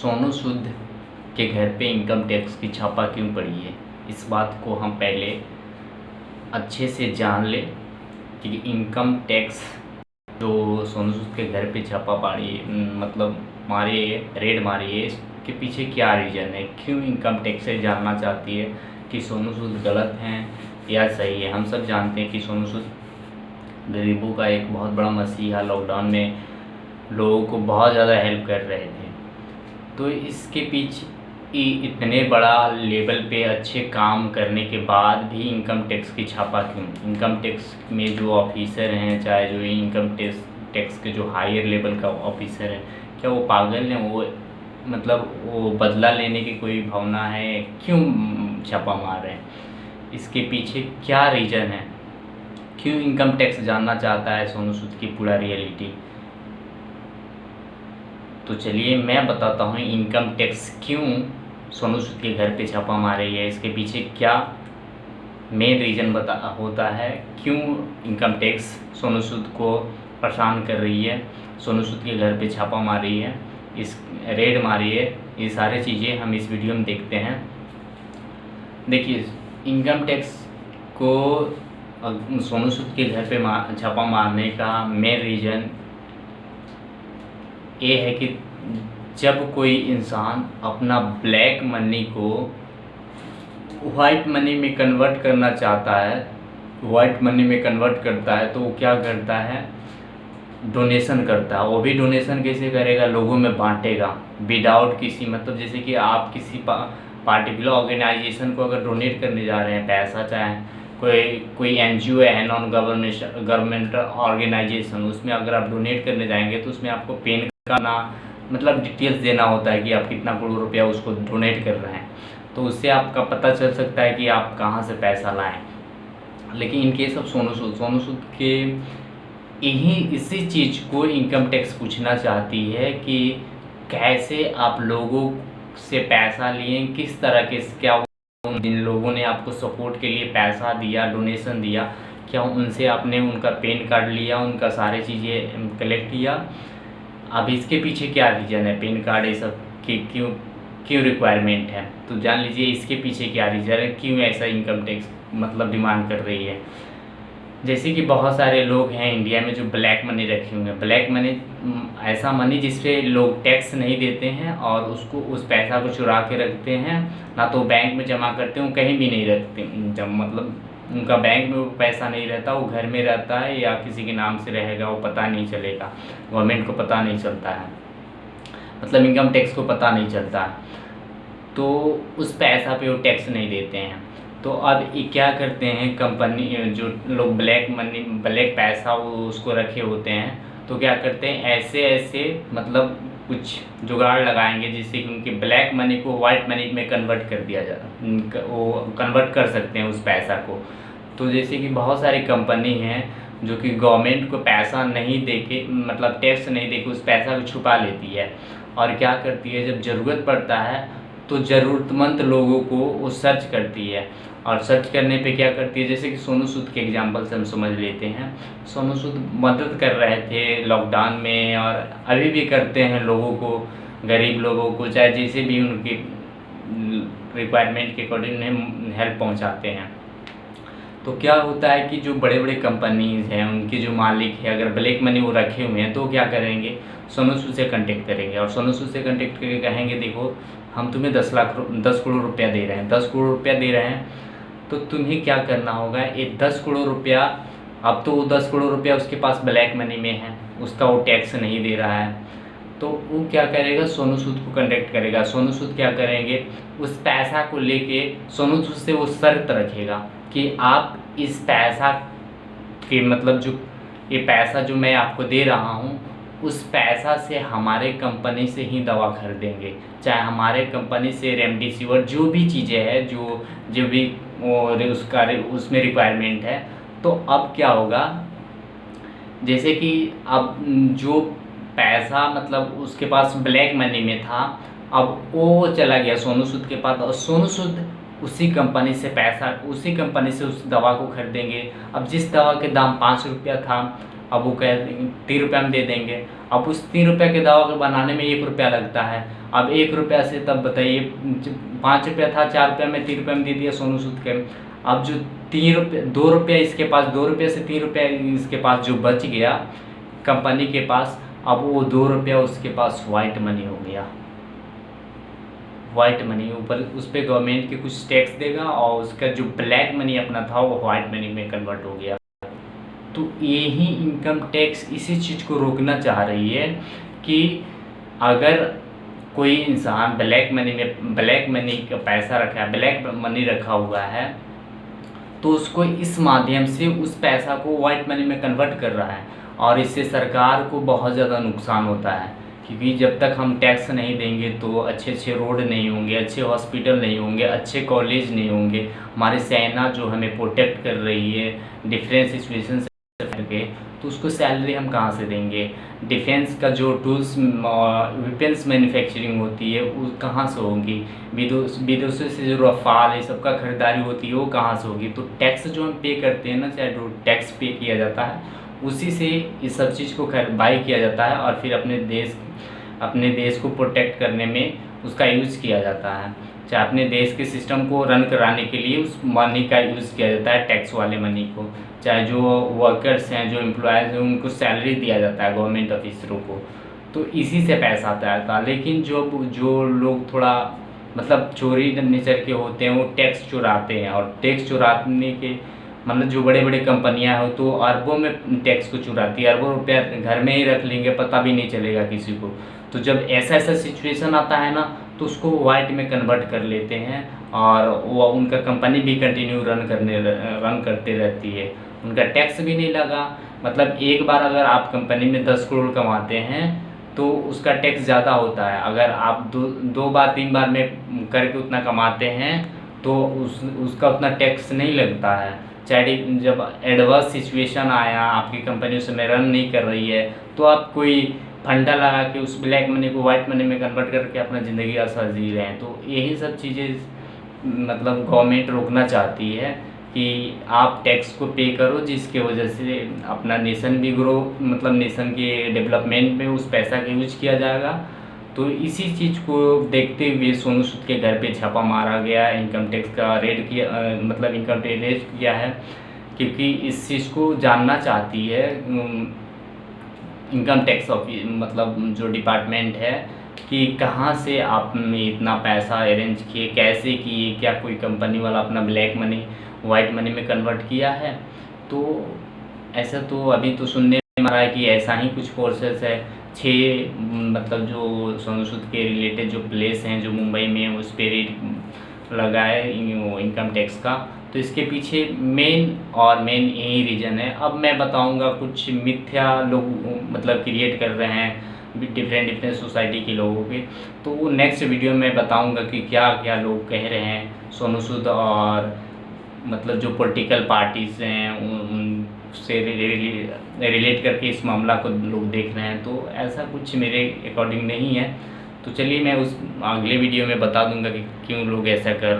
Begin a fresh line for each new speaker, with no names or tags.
सोनू सूद के घर पे इनकम टैक्स की छापा क्यों पड़ी है, इस बात को हम पहले अच्छे से जान लें कि इनकम टैक्स जो सोनू सूद के घर पे छापा पड़ी मतलब मारी है, रेड मारी है, इसके पीछे क्या रीज़न है, क्यों इनकम टैक्स से जानना चाहती है कि सोनू सूद गलत हैं या सही है। हम सब जानते हैं कि सोनू सूद गरीबों का एक बहुत बड़ा मसीहा, लॉकडाउन में लोगों को बहुत ज़्यादा हेल्प कर रहे थे। तो इसके पीछे इतने बड़ा लेवल पे अच्छे काम करने के बाद भी इनकम टैक्स की छापा क्यों? इनकम टैक्स में जो ऑफिसर हैं, चाहे जो इनकम टैक्स के जो हायर लेवल का ऑफिसर है, क्या वो पागल हैं? वो मतलब वो बदला लेने की कोई भावना है? क्यों छापा मार रहे हैं? इसके पीछे क्या रीज़न है? क्यों इनकम टैक्स जानना चाहता है सोनू सूद की पूरा रियलिटी? तो चलिए मैं बताता हूँ इनकम टैक्स क्यों सोनू सूद के घर पे छापा मार रही है, इसके पीछे क्या मेन रीज़न होता है, क्यों इनकम टैक्स सोनू सूद को परेशान कर रही है, सोनू सूद के घर पे छापा मार रही है, इस रेड मारी है। ये सारी चीज़ें हम इस वीडियो में देखते हैं। देखिए, इनकम टैक्स को सोनू सूद के घर पे छापा मारने का मेन रीज़न ये है कि जब कोई इंसान अपना ब्लैक मनी को वाइट मनी में कन्वर्ट करना चाहता है, वाइट मनी में कन्वर्ट करता है, तो वो क्या करता है, डोनेशन करता है। वो भी डोनेशन कैसे करेगा? लोगों में बांटेगा विदाउट किसी मतलब जैसे कि आप किसी पार्टिकुलर ऑर्गेनाइजेशन को अगर डोनेट करने जा रहे हैं पैसा, चाहे कोई एनजीओ है, नॉन गवर्नमेंट ऑर्गेनाइजेशन, उसमें अगर आप डोनेट करने जाएंगे तो उसमें आपको पेन करना मतलब डिटेल्स देना होता है कि आप कितना करोड़ रुपया उसको डोनेट कर रहे हैं, तो उससे आपका पता चल सकता है कि आप कहाँ से पैसा लाएं। लेकिन in case of Sonu Sood के इसी चीज़ को इनकम टैक्स पूछना चाहती है कि कैसे आप लोगों से पैसा लिए, किस तरह के, क्या जिन लोगों ने आपको सपोर्ट के लिए पैसा दिया, डोनेशन दिया, क्या उनसे आपने उनका पेन कार्ड लिया, उनका सारी चीज़ें कलेक्ट किया? अब इसके पीछे क्या रीज़न है, पेन कार्ड ये सब की क्यों रिक्वायरमेंट है? तो जान लीजिए इसके पीछे क्या रीज़न है, क्यों ऐसा इनकम टैक्स मतलब डिमांड कर रही है। जैसे कि बहुत सारे लोग हैं इंडिया में जो ब्लैक मनी रखे हुए हैं। ब्लैक मनी ऐसा मनी जिस पे लोग टैक्स नहीं देते हैं और उसको उस पैसा को चुरा के रखते हैं, ना तो बैंक में जमा करते हैं, कहीं भी नहीं रखते, जब मतलब उनका बैंक में वो पैसा नहीं रहता, वो घर में रहता है या किसी के नाम से रहेगा, वो पता नहीं चलेगा, गवर्नमेंट को पता नहीं चलता है, मतलब इनकम टैक्स को पता नहीं चलता है, तो उस पैसा पे वो टैक्स नहीं देते हैं। तो अब ये क्या करते हैं, कंपनी जो लोग ब्लैक पैसा वो उसको रखे होते हैं, तो क्या करते हैं, ऐसे मतलब कुछ जुगाड़ लगाएंगे जिससे कि उनके ब्लैक मनी को वाइट मनी में कन्वर्ट कर दिया जाए, वो कन्वर्ट कर सकते हैं उस पैसा को। तो जैसे कि बहुत सारी कंपनी हैं जो कि गवर्नमेंट को पैसा नहीं देके मतलब टैक्स नहीं देके उस पैसा को छुपा लेती है, और क्या करती है, जब ज़रूरत पड़ता है तो ज़रूरतमंद लोगों को वो सर्च करती है, और सर्च करने पे क्या करती है, जैसे कि सोनू सूद के एग्जांपल से हम समझ लेते हैं। सोनू सूद मदद कर रहे थे लॉकडाउन में और अभी भी करते हैं लोगों को, गरीब लोगों को, चाहे जैसे भी उनकी रिक्वायरमेंट के अकॉर्डिंग उन्हें हेल्प पहुंचाते हैं। तो क्या होता है कि जो बड़े बड़े कंपनीज़ हैं, उनके जो मालिक हैं, अगर ब्लैक मनी वो रखे हुए हैं तो क्या करेंगे, सोनू सूद से कांटेक्ट करेंगे, और सोनू सूद से कांटेक्ट करके कहेंगे देखो हम तुम्हें 10 करोड़ रुपया दे रहे हैं, 10 करोड़ रुपया दे रहे हैं, तो तुम्हें क्या करना होगा, ये 10 करोड़ रुपया, अब तो वो 10 करोड़ रुपया उसके पास ब्लैक मनी में है, उसका वो टैक्स नहीं दे रहा है, तो वो क्या करेगा, सोनू सूद को कांटेक्ट करेगा। सोनू सूद क्या करेंगे, उस पैसा को लेके सोनू सूद से वो शर्त रखेगा कि आप इस पैसा के मतलब जो ये पैसा जो मैं आपको दे रहा हूँ, उस पैसा से हमारे कंपनी से ही दवा खरीदेंगे, चाहे हमारे कंपनी से रेमडेसिविर जो भी चीज़ें हैं, जो भी उसका उसमें रिक्वायरमेंट है। तो अब क्या होगा, जैसे कि अब जो पैसा मतलब उसके पास ब्लैक मनी में था, अब वो चला गया सोनू सूद के पास, और सोनू सूद उसी कंपनी से उस दवा को खरीदेंगे। अब जिस दवा के दाम 5 रुपया था, अब वो कह 3 रुपये में दे देंगे। अब उस 3 रुपये के दवा को बनाने में 1 रुपया लगता है। अब 1 रुपया से तब बताइए 5 रुपया था, 4 रुपये में 3 रुपये में दे दिया सोनू सूद के। अब जो 3 रुपये 2 रुपये इसके पास, 2 रुपये से 3 रुपये इसके पास जो बच गया कंपनी के पास, अब वो 2 रुपया उसके पास वाइट मनी हो गया। वाइट मनी ऊपर उस पर गवर्नमेंट के कुछ टैक्स देगा और उसका जो ब्लैक मनी अपना था वो वाइट मनी में कन्वर्ट हो गया। तो यही इनकम टैक्स इसी चीज़ को रोकना चाह रही है कि अगर कोई इंसान ब्लैक मनी का पैसा रखा है, ब्लैक मनी रखा हुआ है, तो उसको इस माध्यम से उस पैसा को वाइट मनी में कन्वर्ट कर रहा है और इससे सरकार को बहुत ज़्यादा नुकसान होता है। क्योंकि जब तक हम टैक्स नहीं देंगे तो अच्छे रोड नहीं होंगे, अच्छे हॉस्पिटल नहीं होंगे, अच्छे कॉलेज नहीं होंगे, हमारी सेना जो हमें प्रोटेक्ट कर रही है डिफरेंट सिचुएशन से करके, तो उसको सैलरी हम कहाँ से देंगे? डिफेंस का जो टूल्स वेपन्स मैन्युफैक्चरिंग होती है वो कहाँ से होगी? विदेशों से जो रफाल ये सब का खरीदारी होती है वो कहाँ से होगी? तो टैक्स जो हम पे करते हैं ना, चाहे जो टैक्स पे किया जाता है उसी से इस सब चीज़ को बाई किया जाता है और फिर अपने देश को प्रोटेक्ट करने में उसका यूज़ किया जाता है। चाहे अपने देश के सिस्टम को रन कराने के लिए उस मनी का यूज़ किया जाता है, टैक्स वाले मनी को। चाहे जो वर्कर्स हैं, जो एम्प्लॉयज़ हैं, उनको सैलरी दिया जाता है गवर्नमेंट ऑफिसरों को, तो इसी से पैसा आता है। लेकिन जो लोग थोड़ा मतलब चोरी नेचर के होते हैं वो टैक्स चुराते हैं, और टैक्स चुराने के मतलब जो बड़े बड़े कंपनियां हो तो अरबों में टैक्स को चुराती है, अरबों रुपया घर में ही रख लेंगे, पता भी नहीं चलेगा किसी को। तो जब ऐसा सिचुएशन आता है ना तो उसको वाइट में कन्वर्ट कर लेते हैं और वो उनका कंपनी भी कंटिन्यू रन करते रहती है, उनका टैक्स भी नहीं लगा। मतलब एक बार अगर आप कंपनी में 10 करोड़ कमाते हैं तो उसका टैक्स ज़्यादा होता है। अगर आप दो बार 3 बार में करके उतना कमाते हैं तो उसका उतना टैक्स नहीं लगता है। चाहे जब एडवर्स सिचुएशन आया, आपकी कंपनी उस समय रन नहीं कर रही है, तो आप कोई फंडा लगा के उस ब्लैक मनी को वाइट मनी में कन्वर्ट करके अपना ज़िंदगी आसान जी रहे हैं। तो यही सब चीज़ें मतलब गवर्नमेंट रोकना चाहती है कि आप टैक्स को पे करो, जिसके वजह से अपना नेशन भी ग्रो, मतलब नेशन के डेवलपमेंट में उस पैसा का यूज किया जाएगा। तो इसी चीज़ को देखते हुए सोनू सूद के घर पे छापा मारा गया, इनकम टैक्स का रेड किया, मतलब इनकम टैक्स रेड किया है, क्योंकि इस चीज़ को जानना चाहती है इनकम टैक्स ऑफिस, मतलब जो डिपार्टमेंट है, कि कहाँ से आपने इतना पैसा अरेंज किए, कैसे किए, क्या कोई कंपनी वाला अपना ब्लैक मनी वाइट मनी में कन्वर्ट किया है। तो ऐसा तो अभी तो सुनने में आ रहा है कि ऐसा ही कुछ प्रोसेस है। 6 मतलब जो सोनू सूद के रिलेटेड जो प्लेस हैं जो मुंबई में, उस पर रेट लगा है इनकम टैक्स का। तो इसके पीछे मेन यही रीज़न है। अब मैं बताऊंगा कुछ मिथ्या लोग मतलब क्रिएट कर रहे हैं डिफरेंट सोसाइटी के लोगों के, तो वो नेक्स्ट वीडियो में बताऊंगा कि क्या क्या लोग कह रहे हैं सोनू सूद और मतलब जो पॉलिटिकल पार्टीज़ हैं उनसे रिलेट करके इस मामला को लोग देख रहे हैं। तो ऐसा कुछ मेरे अकॉर्डिंग नहीं है। तो चलिए मैं उस अगले वीडियो में बता दूंगा कि क्यों लोग ऐसा कर रहे हैं।